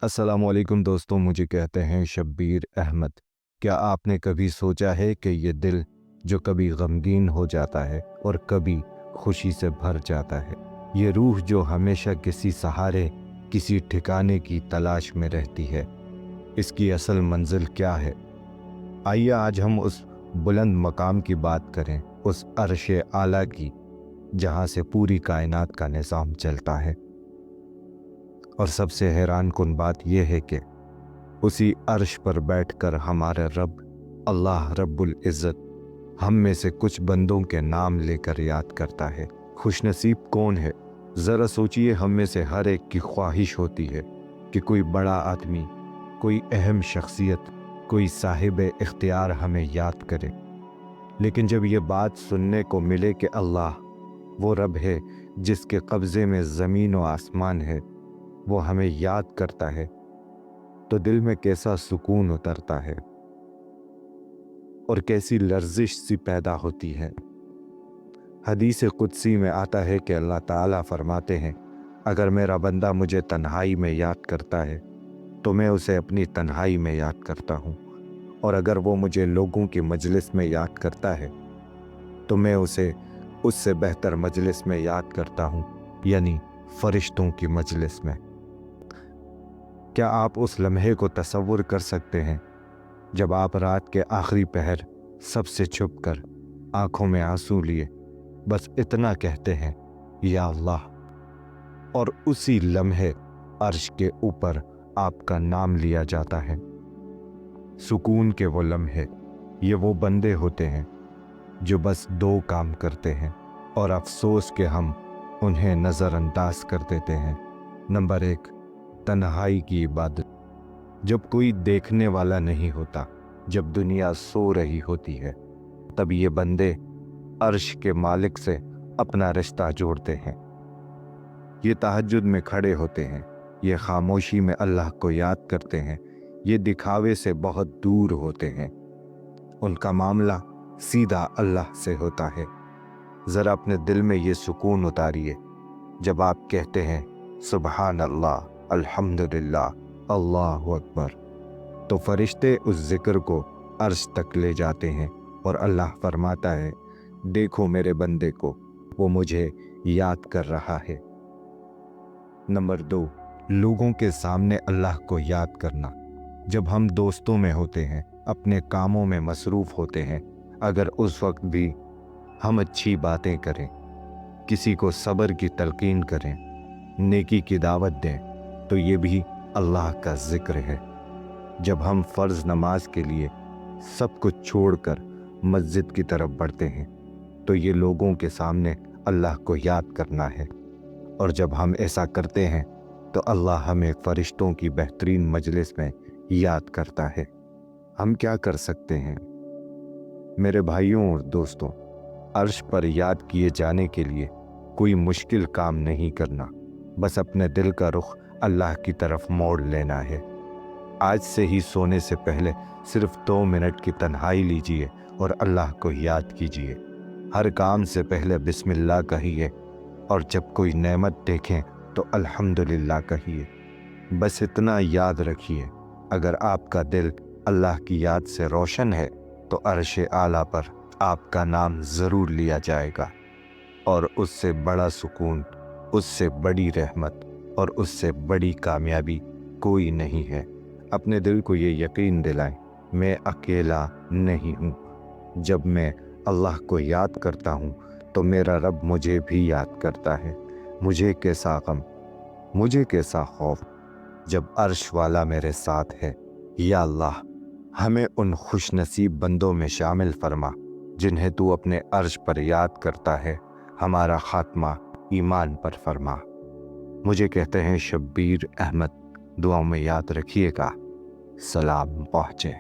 अस्सलामुअलैकुम दोस्तों, मुझे कहते हैं शब्बीर अहमद। क्या आपने कभी सोचा है कि ये दिल जो कभी गमगीन हो जाता है और कभी खुशी से भर जाता है, ये रूह जो हमेशा किसी सहारे, किसी ठिकाने की तलाश में रहती है, इसकी असल मंजिल क्या है? आइए आज हम उस बुलंद मकाम की बात करें, उस अर्श आला की जहाँ से पूरी कायनात का निज़ाम चलता है। और सबसे हैरान कुन बात यह है कि उसी अर्श पर बैठकर हमारा रब अल्लाह रब्बुल इज़्ज़त हम में से कुछ बंदों के नाम लेकर याद करता है। खुशनसीब कौन है? ज़रा सोचिए, हम में से हर एक की ख्वाहिश होती है कि कोई बड़ा आदमी, कोई अहम शख्सियत, कोई साहिब इख्तियार हमें याद करे। लेकिन जब ये बात सुनने को मिले कि अल्लाह वो रब है जिसके कब्ज़े में ज़मीन व आसमान है, वो हमें याद करता है, तो दिल में कैसा सुकून उतरता है और कैसी लर्जिश सी पैदा होती है। हदीस कुदसी में आता है कि अल्लाह ताला फरमाते हैं, अगर मेरा बंदा मुझे तन्हाई में याद करता है तो मैं उसे अपनी तन्हाई में याद करता हूँ, और अगर वो मुझे लोगों की मजलिस में याद करता है तो मैं उसे उससे बेहतर मजलिस में याद करता हूँ, यानी फरिश्तों की मजलिस में। क्या आप उस लम्हे को तसव्वुर कर सकते हैं जब आप रात के आखिरी पहर सबसे छुप कर आँखों में आंसू लिए बस इतना कहते हैं, या अल्लाह, और उसी लम्हे अर्श के ऊपर आपका नाम लिया जाता है। सुकून के वो लम्हे, ये वो बंदे होते हैं जो बस दो काम करते हैं और अफसोस के हम उन्हें नज़रअंदाज कर देते हैं। नंबर 1, तन्हाई की इबादत। जब कोई देखने वाला नहीं होता, जब दुनिया सो रही होती है, तब ये बंदे अर्श के मालिक से अपना रिश्ता जोड़ते हैं। ये तहज्जुद में खड़े होते हैं, ये खामोशी में अल्लाह को याद करते हैं, ये दिखावे से बहुत दूर होते हैं। उनका मामला सीधा अल्लाह से होता है। ज़रा अपने दिल में ये सुकून उतारिए जब आप कहते हैं सुबहान अल्लाह, अल्हम्दुलिल्लाह, अल्लाहु अकबर, तो फरिश्ते उस जिक्र को अर्श तक ले जाते हैं और अल्लाह फरमाता है, देखो मेरे बंदे को, वो मुझे याद कर रहा है। नंबर 2, लोगों के सामने अल्लाह को याद करना। जब हम दोस्तों में होते हैं, अपने कामों में मसरूफ़ होते हैं, अगर उस वक्त भी हम अच्छी बातें करें, किसी को सब्र की तलकीन करें, नेकी की दावत दें, तो ये भी अल्लाह का ज़िक्र है। जब हम फ़र्ज़ नमाज के लिए सब कुछ छोड़कर मस्जिद की तरफ बढ़ते हैं, तो ये लोगों के सामने अल्लाह को याद करना है। और जब हम ऐसा करते हैं तो अल्लाह हमें फ़रिश्तों की बेहतरीन मजलिस में याद करता है। हम क्या कर सकते हैं? मेरे भाइयों और दोस्तों, अर्श पर याद किए जाने के लिए कोई मुश्किल काम नहीं करना, बस अपने दिल का रुख अल्लाह की तरफ मोड़ लेना है। आज से ही सोने से पहले सिर्फ 2 मिनट की तन्हाई लीजिए और अल्लाह को याद कीजिए। हर काम से पहले बिस्मिल्लाह कहिए, और जब कोई नेमत देखें तो अल्हम्दुलिल्लाह कहिए। बस इतना याद रखिए, अगर आपका दिल अल्लाह की याद से रोशन है तो अर्श आला पर आपका नाम ज़रूर लिया जाएगा, और उससे बड़ा सुकून, उससे बड़ी रहमत और उससे बड़ी कामयाबी कोई नहीं है। अपने दिल को ये यकीन दिलाएं, मैं अकेला नहीं हूँ। जब मैं अल्लाह को याद करता हूँ तो मेरा रब मुझे भी याद करता है। मुझे कैसा गम, मुझे कैसा खौफ, जब अर्श वाला मेरे साथ है। या अल्लाह, हमें उन खुशनसीब बंदों में शामिल फरमा जिन्हें तू अपने अर्श पर याद करता है। हमारा खात्मा ईमान पर फरमा। मुझे कहते हैं शब्बीर अहमद। दुआओं में याद रखिएगा। सलाम पहुँचे।